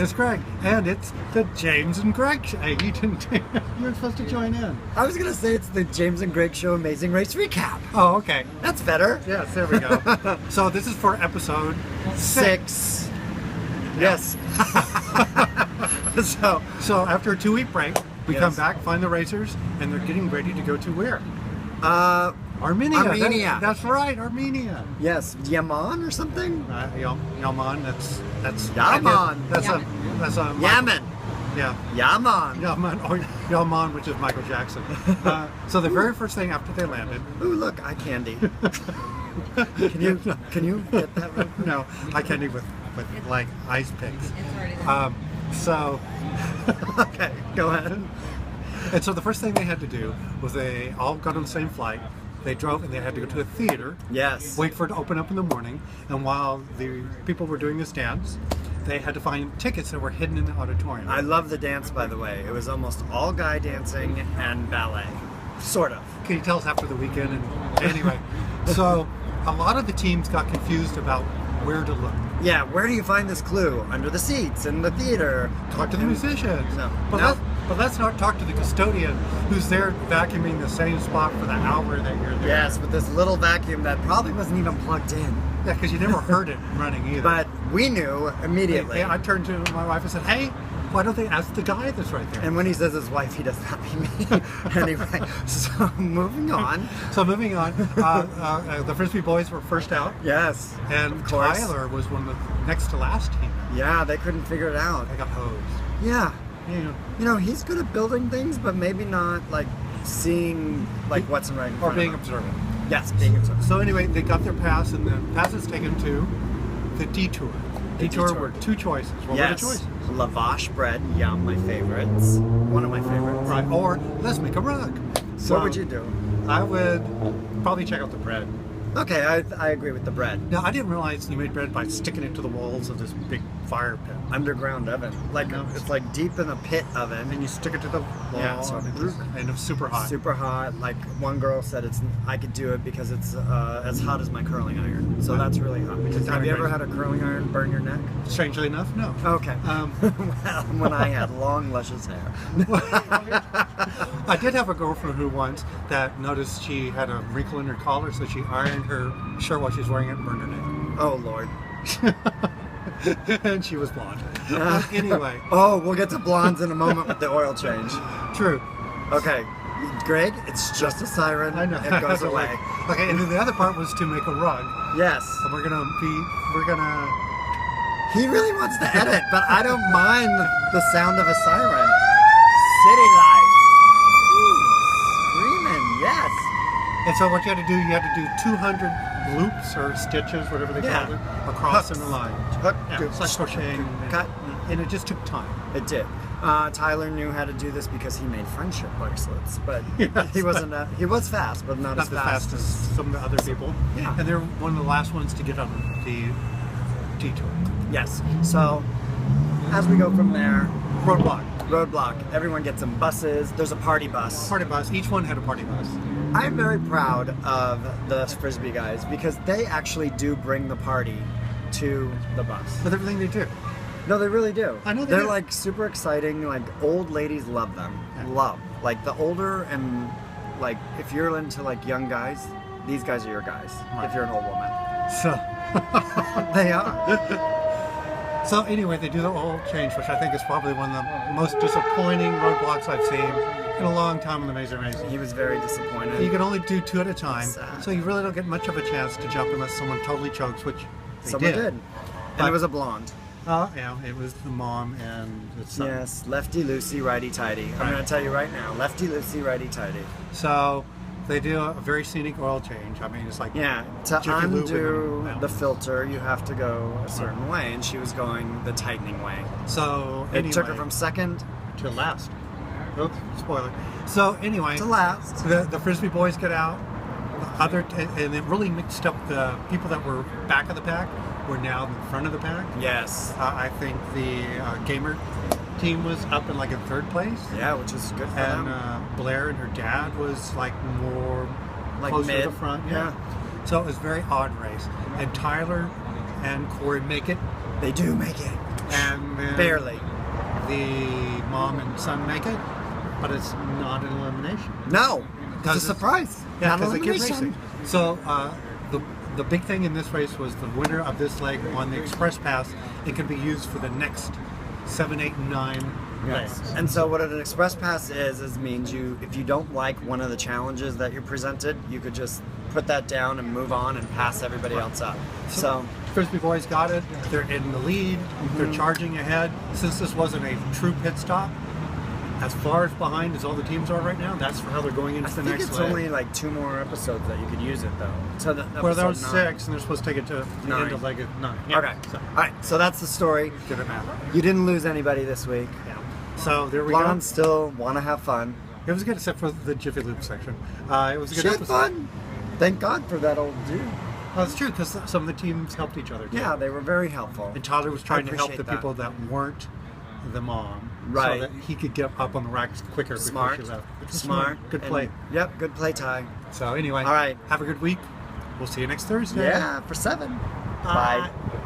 And it's Greg. And it's the James and Greg show. Hey, you were supposed to join in. I was going to say it's the James and Greg Show Amazing Race Recap. Oh, okay. That's better. Yes, there we go. So this is for episode 6. Yes. So after a 2-week break, we Yes. come back, find the racers, and they're getting ready to go to where? Armenia. Armenia. That's right, Armenia. Yes, Yaman or something? Yaman. That's Yaman. That's a Yaman. Yeah. Yaman. Yaman, or Yaman, which is Michael Jackson. So the very first thing after they landed. Ooh, look, eye candy. Can you get that right? No, eye candy with like ice picks. So Okay, go ahead. And so the first thing they had to do was they all got on the same flight. They drove and they had to go to a theater. Yes. Wait for it to open up in the morning. And while the people were doing this dance, they had to find tickets that were hidden in the auditorium. I love the dance, by the way. It was almost all guy dancing and ballet. Sort of. Can you tell us after the weekend? And anyway, so a lot of the teams got confused about where to look. Yeah, where do you find this clue? Under the seats, in the theater. Talk to the musicians. No. But let's not talk to the custodian who's there vacuuming the same spot for the hour that you're there. Yes, with this little vacuum that probably wasn't even plugged in. Yeah, because you never heard it running either. But we knew immediately. I turned to my wife and said, hey, why don't they ask the guy that's right there? And when he says his wife, he does not mean me. Anyway, so moving on. The Frisbee boys were first out. Yes, And of course. Tyler was one of the next to last team. Yeah, they couldn't figure it out. They got hosed. Yeah. Yeah. You know, he's good at building things, but maybe not, like, seeing, like, what's right in Or front being of him. observant. Yes, being observant. So anyway, they got their pass, and the pass is taken to the detour. Detour were 2 choices. What were the choices? Lavash bread, yum, my favorites. One of my favorites. Right, or let's make a rug. So What would you do? I would probably check out the bread. Okay, I agree with the bread. Now, I didn't realize you made bread by sticking it to the walls of this big fire pit. Underground oven. Like, No. it's like deep in a pit oven. And you stick it to the wall, Yeah, so and it's super hot. Super hot. Like, one girl said I could do it because it's as hot as my curling iron. So that's really hot. Which is Have you kinda ever had a curling iron burn your neck? Strangely enough, no. Okay. Um, Well, when I had long, luscious hair. I did have a girlfriend who once that noticed she had a wrinkle in her collar, so she ironed her shirt while she was wearing it and burned her neck. Oh, Lord. And she was blonde. Anyway, Oh, we'll get to blondes in a moment with the oil change. true. Okay. Greg, it's just a siren. I know. It goes away. Okay, and then the other part was to make a rug. Yes. And we're gonna. He really wants to edit, but I don't mind the sound of a siren. City life. Screaming, yes. And so what you had to do, you had to do 200 loops or stitches, whatever they Yeah. call it, across Hooks. in the line. Hook, Yeah, do, it's like crocheting. cut. And it just took time. It did. Tyler knew how to do this because he made friendship bracelets, but Yes, he wasn't. He was fast, but not Not as as fast fast as some of the other people. Yeah. And they're one of the last ones to get on the detour. Yes. So as we go from there, Roadblock. roadblock. Everyone gets in buses. There's a party bus. Party bus. Each one had a party bus. I'm very proud of the Frisbee guys because they actually do bring the party to the bus. With everything they do. No, they really do. I know they They're do. like super exciting. Like old ladies love them. Yeah. Love. Like the older and like if you're into like young guys, these guys are your guys. Right. If you're an old woman, So. they are. So anyway, they do the oil change, which I think is probably one of the most disappointing roadblocks I've seen in a long time in the Amazing Race. He was very disappointed. You can only do 2 at a time, Sad. so you really don't get much of a chance to jump unless someone totally chokes, which they Someone did. And But- it was a blonde. Yeah, it was the mom and the son. Yes, lefty loosey, righty tighty. I'm Right. going to tell you right now, lefty loosey, righty tighty. So they do a very scenic oil change. I mean, it's like Yeah, to Jiffy Lube undo and- the filter, you have to go a certain way, and she was going the tightening way. So It anyway, took her from second to last. Oops, spoiler. So anyway, to last. the Frisbee boys get out. And it really mixed up the people that were back of the pack were now in front of the pack. Yes. I think the gamer team was up in like in 3rd place. Yeah, which is good for And them. Blair and her dad was like more Like closer mid. to the front. Yeah. So it was a very odd race. And Tyler and Corey make it. They do make it. And then Barely. the mom and son make it, but it's not an elimination. No. It's a Because surprise. Yeah, Not because the kids elimination. racing. So the big thing in this race was the winner of this leg won the express pass. It can be used for the next 7, 8, and 9 legs. And so what an express pass is means if you don't like one of the challenges that you're presented, you could just put that down and move on and pass everybody else up. So Frisbee boys got it. They're in the lead. They're charging ahead. Since this wasn't a true pit stop, as far as behind as all the teams are right now, that's how they're going into I the think next it's leg. only like 2 more episodes that you could use it though. So Well, there was episode 9. 6, and they're supposed to take it to the 9. end of leg 9. Okay. So, All right. So that's the story. didn't matter. You didn't lose anybody this week. Yeah. So there we Blondes go. still want to have fun. It was good, except for the Jiffy Lube section. It was a good She had episode. fun. Thank God for that old dude. Well, it's true because some of the teams helped each other. Too. Yeah, they were very helpful. And Tyler was trying to help appreciate the that. people that weren't the mom, Right. So that he could get up on the racks quicker Smart. before she left. Which was Smart. Good And- play. Yep, good play, Ty. So anyway, All right. Have a good week. We'll see you next Thursday. Yeah, for 7. Bye. Bye.